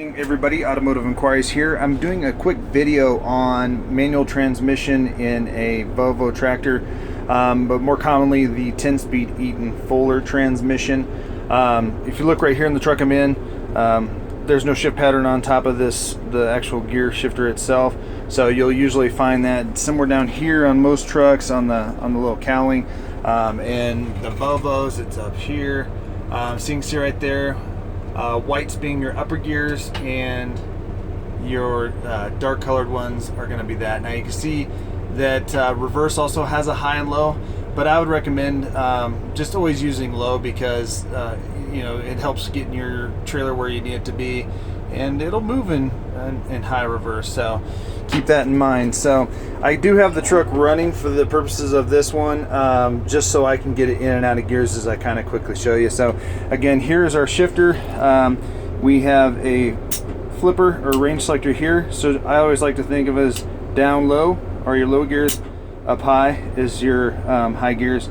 Everybody, Automotive Inquiries here. I'm doing a quick video on manual transmission in a Volvo tractor, but more commonly the 10-speed Eaton Fuller transmission. If you look right here in the truck I'm in, there's no shift pattern on top of the actual gear shifter itself, so you'll usually find that somewhere down here on most trucks on the little cowling. And the Volvos, it's up here. So you can see right there, whites being your upper gears, and your dark colored ones are going to be that. Now you can see that reverse also has a high and low, but I would recommend just always using low because it helps getting your trailer where you need it to be, and it'll move in high reverse, so keep that in mind. So I do have the truck running for the purposes of this one, just so I can get it in and out of gears as I kind of quickly show you. So again, here's our shifter. We have a flipper or range selector here, so I always like to think of it as down low are your low gears, up high is your high gears.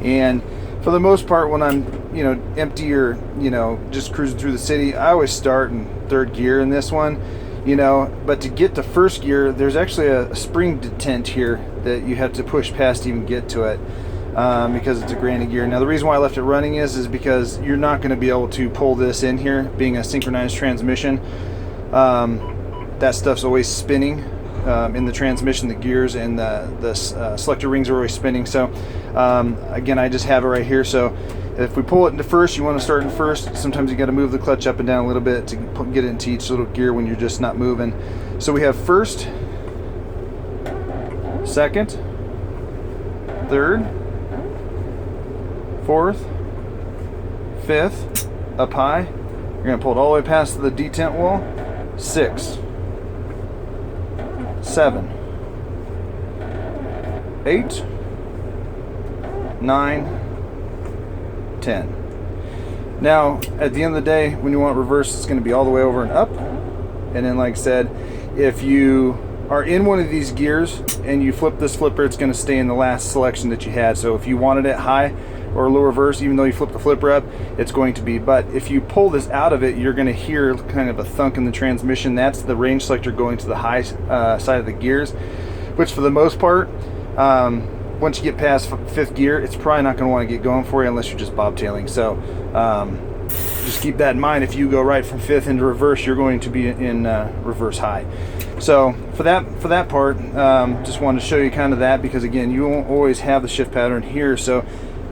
And for the most part, when I'm empty or just cruising through the city, I always start in third gear in this one. But to get to first gear, there's actually a spring detent here that you have to push past to even get to it, because it's a granny gear. Now the reason why I left it running is because you're not going to be able to pull this in here, being a synchronized transmission. That stuff's always spinning in the transmission. The gears and the selector rings are always spinning. So again, I just have it right here. So if we pull it into first, you want to start in first. Sometimes you got to move the clutch up and down a little bit to get it into each little gear when you're just not moving. So we have first, second, third, fourth, fifth, up high. You're going to pull it all the way past the detent wall. 6, 7, 8, 9, 10. Now at the end of the day, when you want reverse, it's going to be all the way over and up. And then, like I said, if you are in one of these gears and you flip this flipper, it's going to stay in the last selection that you had. So if you wanted it high or low reverse, even though you flip the flipper up, it's going to be. But if you pull this out of it, you're going to hear kind of a thunk in the transmission. That's the range selector going to the high side of the gears, which for the most part, once you get past fifth gear, it's probably not going to want to get going for you unless you're just bobtailing. So just keep that in mind. If you go right from fifth into reverse, you're going to be in reverse high. So for that part, just wanted to show you kind of that, because again, you won't always have the shift pattern here. So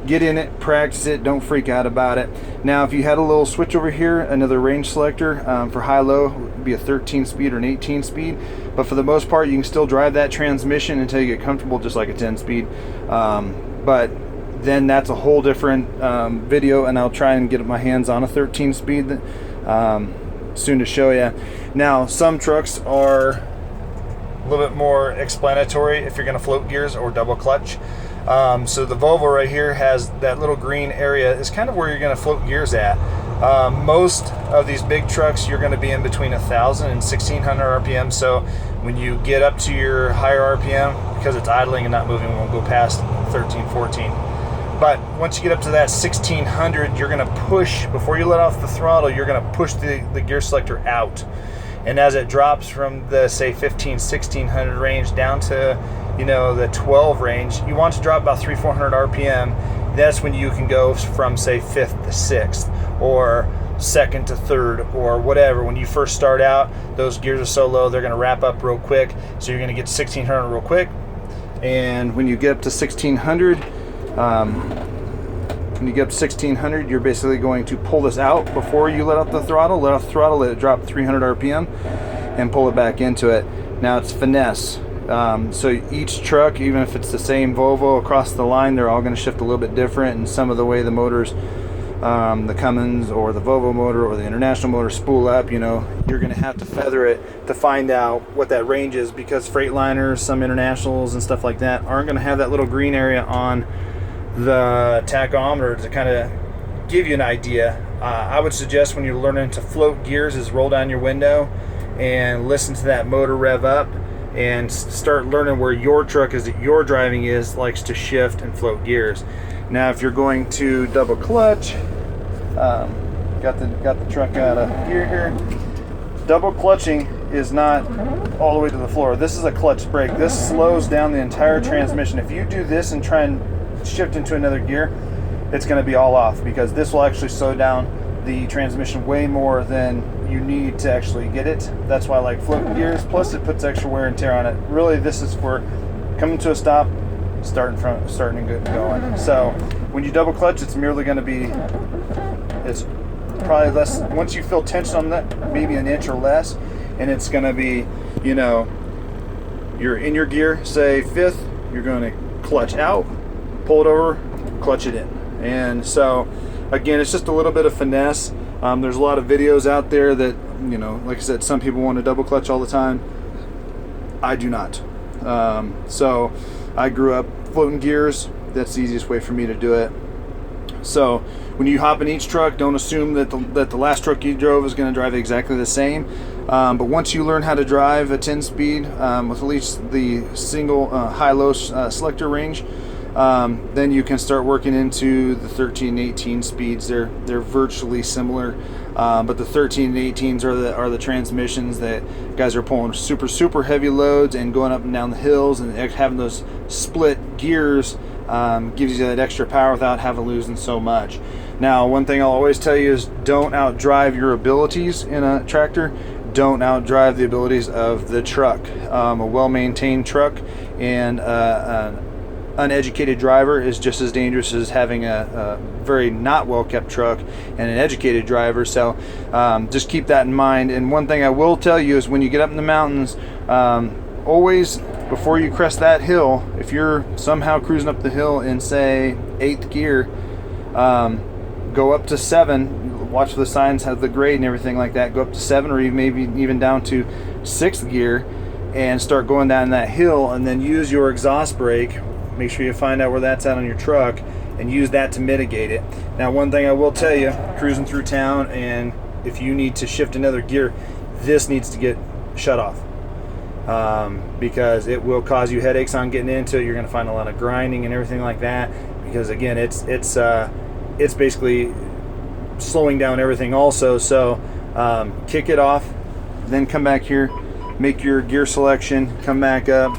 get in it, practice it, don't freak out about it. Now if you had a little switch over here, another range selector for high-low, would be a 13-speed or an 18-speed, but for the most part you can still drive that transmission until you get comfortable, just like a 10-speed. But then that's a whole different video, and I'll try and get my hands on a 13-speed soon to show you. Now some trucks are a little bit more explanatory if you're going to float gears or double clutch. So the Volvo right here has that little green area is kind of where you're going to float gears at. Most of these big trucks, you're going to be in between 1,000 and 1,600 RPM. So when you get up to your higher RPM, because it's idling and not moving, it won't go past 13, 14. But once you get up to that 1,600, you're going to push, before you let off the throttle, you're going to push the gear selector out. And as it drops from the, say, 15, 1,600 range down to the 12 range, you want to drop about 300-400 RPM. That's when you can go from, say, 5th to 6th or 2nd to 3rd or whatever. When you first start out, those gears are so low, they're going to wrap up real quick, so you're going to get 1,600 real quick. And when you get up to 1,600, you're basically going to pull this out before you let off the throttle. Let off the throttle, let it drop 300 RPM, and pull it back into it. Now it's finesse. So each truck, even if it's the same Volvo across the line, they're all going to shift a little bit different, and some of the way the motors, the Cummins or the Volvo motor or the International motor spool up, you're going to have to feather it to find out what that range is, because Freightliners, some Internationals and stuff like that aren't going to have that little green area on the tachometer to kind of give you an idea. I would suggest when you're learning to float gears is roll down your window and listen to that motor rev up, and start learning where your truck is that you're driving likes to shift and float gears. Now if you're going to double clutch, got the truck out of gear here, double clutching is not all the way to the floor. This is a clutch brake. This slows down the entire transmission. If you do this and try and shift into another gear, it's going to be all off, because this will actually slow down the transmission way more than you need to actually get it. That's why I like floating gears. Plus, it puts extra wear and tear on it. Really, this is for coming to a stop, starting and good and going. So when you double clutch, it's merely going to be, it's probably less. Once you feel tension on that, maybe an inch or less, and it's going to be, you know, you're in your gear, say fifth, you're going to clutch out, pull it over, clutch it in. And so again, it's just a little bit of finesse. There's a lot of videos out there that, you know, like I said, some people want to double clutch all the time. I do not. So I grew up floating gears. That's the easiest way for me to do it. So when you hop in each truck, don't assume that the last truck you drove is going to drive exactly the same. But once you learn how to drive a 10-speed with at least the single high-low selector range, then you can start working into the 13 and 18 speeds. They're virtually similar, but the 13 and 18s are the transmissions that guys are pulling super heavy loads and going up and down the hills, and having those split gears gives you that extra power without having to losing so much. Now, one thing I'll always tell you is don't outdrive your abilities in a tractor. Don't outdrive the abilities of the truck. A well-maintained truck and an uneducated driver is just as dangerous as having a very not well-kept truck and an educated driver. So just keep that in mind. And one thing I will tell you is when you get up in the mountains, always, before you crest that hill, if you're somehow cruising up the hill in, say, 8th gear, go up to 7, watch for the signs, have the grade and everything like that, go up to 7 or maybe even down to 6th gear and start going down that hill, and then use your exhaust brake. Make sure you find out where that's at on your truck and use that to mitigate it. Now, one thing I will tell you, cruising through town, and if you need to shift another gear, this needs to get shut off, because it will cause you headaches on getting into it. You're going to find a lot of grinding and everything like that, because again, it's basically slowing down everything also. So kick it off, then come back here, make your gear selection, come back up,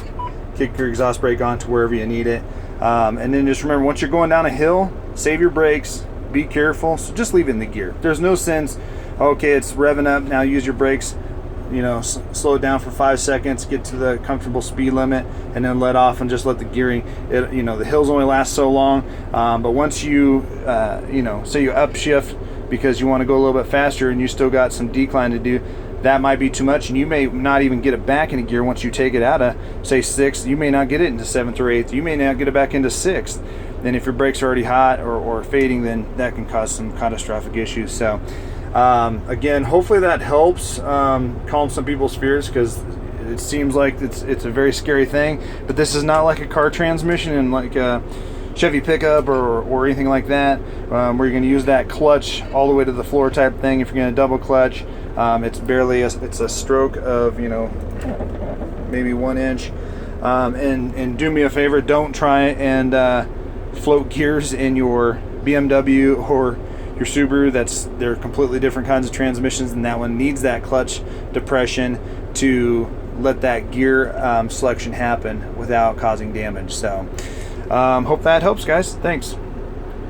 kick your exhaust brake on to wherever you need it, and then just remember, once you're going down a hill, save your brakes, be careful. So just leave it in the gear. There's no sense, okay, it's revving up, now use your brakes, you know, slow it down for 5 seconds, get to the comfortable speed limit, and then let off and just let the gearing, you know, the hills only last so long, but once you you know, say you upshift because you want to go a little bit faster and you still got some decline to do, that might be too much, and you may not even get it back into gear. Once you take it out of, say, 6th, you may not get it into 7th or 8th. You may not get it back into 6th. Then if your brakes are already hot or fading, then that can cause some catastrophic issues. So again, hopefully that helps calm some people's fears, because it seems like it's a very scary thing. But this is not like a car transmission and like a Chevy pickup or anything like that, where you're going to use that clutch all the way to the floor type thing. If you're going to double clutch, it's barely it's a stroke of, you know, maybe 1 inch. And do me a favor, don't try and float gears in your BMW or your Subaru. They're completely different kinds of transmissions, and that one needs that clutch depression to let that gear selection happen without causing damage. So hope that helps, guys. Thanks.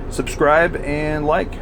Subscribe and like.